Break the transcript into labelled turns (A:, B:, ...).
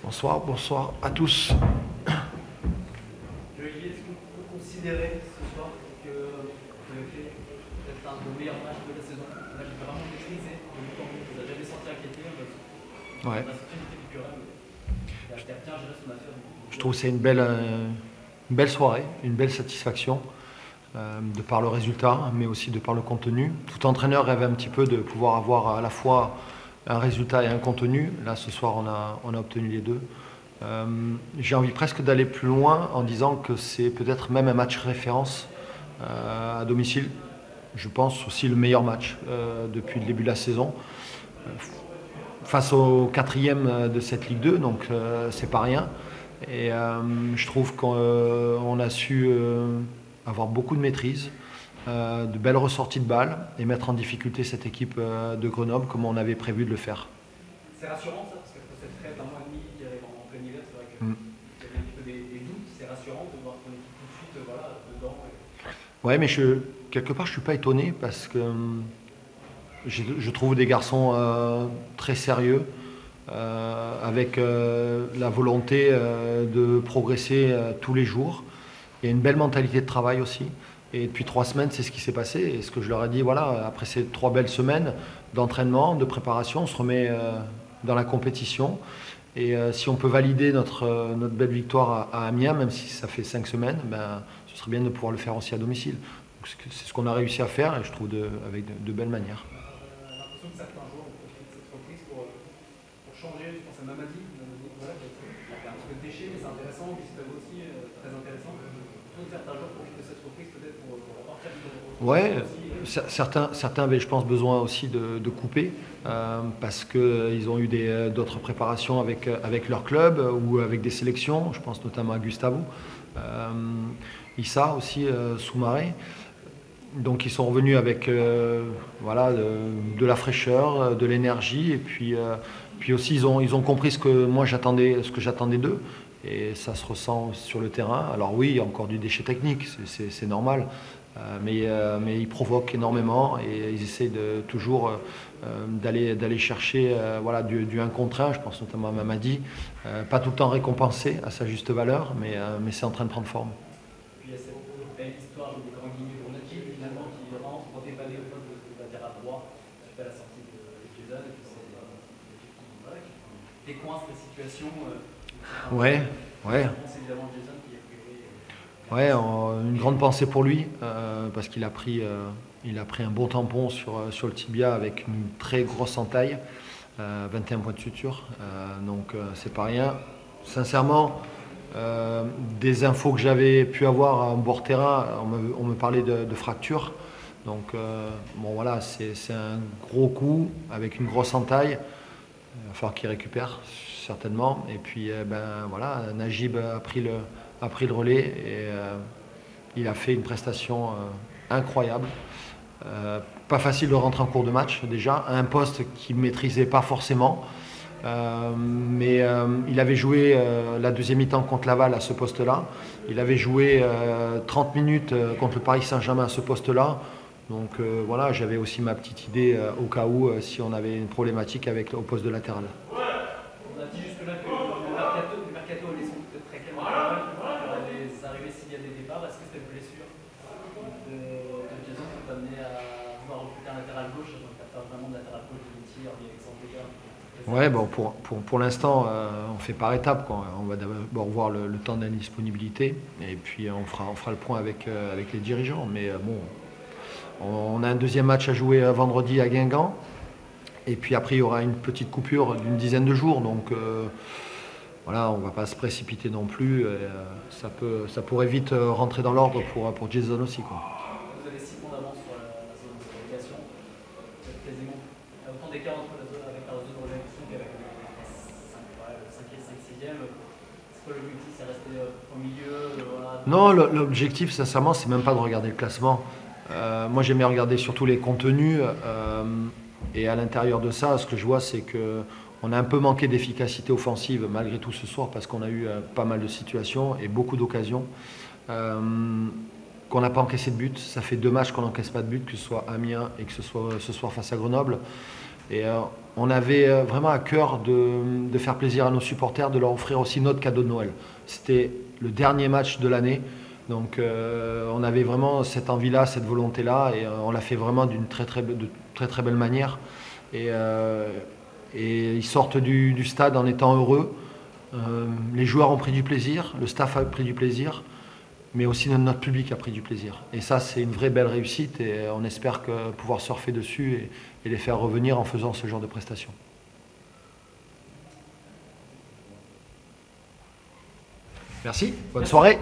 A: Bonsoir, bonsoir à tous.
B: Est-ce qu'on peut considérer ce soir que vous avez fait peut-être un de vos meilleurs matchs de la saison? Là, j'ai vraiment maîtrisé le bout en bout. Vous n'avez jamais senti inquiété parce que
A: Ouais.
B: la sortie était culturelle. Il a bien géré son affaire.
A: Je trouve que c'est une belle soirée, une belle satisfaction de par le résultat, mais aussi de par le contenu. Tout entraîneur rêve un petit peu de pouvoir avoir à la fois un résultat et un contenu. Là, ce soir, on a obtenu les deux. J'ai envie presque d'aller plus loin en disant que c'est peut-être même un match référence à domicile. Je pense aussi le meilleur match depuis le début de la saison. Face au quatrième de cette Ligue 2, donc c'est pas rien. Et je trouve qu'on a su avoir beaucoup de maîtrise, de belles ressorties de balles et mettre en difficulté cette équipe de Grenoble comme on avait prévu de le faire.
B: C'est rassurant ça, parce qu'après cette trêve d'un mois et demi qui arrive en plein hiver, c'est vrai qu'il
A: Mm.
B: y avait un petit peu des doutes. C'est rassurant de voir ton équipe tout de suite dedans.
A: Ouais, mais quelque part, je suis pas étonné parce que je trouve des garçons très sérieux, avec la volonté de progresser tous les jours. Il y a une belle mentalité de travail aussi. Et depuis 3 semaines, c'est ce qui s'est passé. Et ce que je leur ai dit, voilà, après ces 3 belles semaines d'entraînement, de préparation, on se remet dans la compétition. Et si on peut valider notre belle victoire à Amiens, même si ça fait 5 semaines, ben, ce serait bien de pouvoir le faire aussi à domicile. Donc, c'est ce qu'on a réussi à faire et je trouve avec de belles manières.
B: J'ai l'impression que certains joueurs ont profité de cette reprise pour changer. Je pense à Mamadi, voilà, qui a fait un petit peu de déchet, mais c'est intéressant. Gustavo aussi, très intéressant. Je trouve que certains joueurs profitent de cette reprise peut-être pour repartir
A: Ouais,
B: aussi.
A: certains avaient, je pense, besoin aussi de couper parce qu'ils ont eu d'autres préparations avec leur club ou avec des sélections. Je pense notamment à Gustavo, Issa aussi, Soumaré. Donc ils sont revenus avec voilà, de la fraîcheur, de l'énergie et puis aussi ils ont compris ce que j'attendais d'eux. Et ça se ressent sur le terrain. Alors oui, il y a encore du déchet technique, c'est normal. Mais ils provoquent énormément et ils essaient toujours d'aller chercher voilà, du 1 contre 1. Je pense notamment à Mamadi. Pas tout le temps récompensé à sa juste valeur, mais c'est en train de prendre forme.
B: Puis il y a cette belle histoire de Grand Guigné Bournati, finalement, qui rentre pour dépanner au poste de latéral droit suite à la sortie de Jason. Et puis c'est voilà, qui décoince la situation.
A: Ouais, ouais.
B: C'est évidemment Jason qui a priori.
A: Ouais, une grande pensée pour lui, parce qu'il a pris un bon tampon sur le tibia avec une très grosse entaille, 21 points de suture, donc c'est pas rien. Sincèrement, des infos que j'avais pu avoir en bord terrain, on me parlait de fracture. Donc bon voilà, c'est un gros coup avec une grosse entaille. Il va falloir qu'il récupère certainement. Et puis ben voilà, Najib a pris le relais et il a fait une prestation incroyable. Pas facile de rentrer en cours de match déjà, à un poste qu'il ne maîtrisait pas forcément. Mais il avait joué la deuxième mi-temps contre Laval à ce poste-là. Il avait joué 30 minutes contre le Paris Saint-Germain à ce poste-là. Donc voilà, j'avais aussi ma petite idée au cas où si on avait une problématique au poste de latéral.
B: On a dit jusque-là que le mercato allait sans doute être très calme. Il y aura des arrivées s'il y a des départs. Est-ce que cette blessure de Jason peut t'amener à vouloir recruter un latéral gauche? Donc, tu as pas vraiment de latéral gauche de métier, Alexandre Dégard.
A: Ouais, bon, pour l'instant, on fait par étapes, quoi. On va d'abord voir le temps d'indisponibilité et puis on fera le point avec les dirigeants. Mais bon, on a un deuxième match à jouer vendredi à Guingamp. Et puis après, il y aura une petite coupure d'une dizaine de jours. Donc voilà, on ne va pas se précipiter non plus. Ça pourrait vite rentrer dans l'ordre pour Jason aussi, quoi.
B: Vous avez 6 points d'avance sur la zone de relégation. Vous êtes quasiment il y a autant d'écart entre la zone avec la zone de relégation qu'avec le 5e, 6e. C'est quoi l'objectif? C'est rester au milieu voilà,
A: Non, l'objectif, sincèrement, c'est même pas de regarder le classement. Moi, j'aimais regarder surtout les contenus. Et à l'intérieur de ça, ce que je vois, c'est qu'on a un peu manqué d'efficacité offensive malgré tout ce soir parce qu'on a eu pas mal de situations et beaucoup d'occasions. Qu'on n'a pas encaissé de but. Ça fait 2 matchs qu'on n'encaisse pas de but, que ce soit Amiens et que ce soit ce soir face à Grenoble. Et on avait vraiment à cœur de faire plaisir à nos supporters, de leur offrir aussi notre cadeau de Noël. C'était le dernier match de l'année, donc on avait vraiment cette envie-là, cette volonté-là, et on l'a fait vraiment d'une très très belle manière. Et ils sortent du stade en étant heureux. Les joueurs ont pris du plaisir, le staff a pris du plaisir, mais aussi notre public a pris du plaisir. Et ça, c'est une vraie belle réussite, et on espère pouvoir surfer dessus et les faire revenir en faisant ce genre de prestations. Merci, bonne soirée.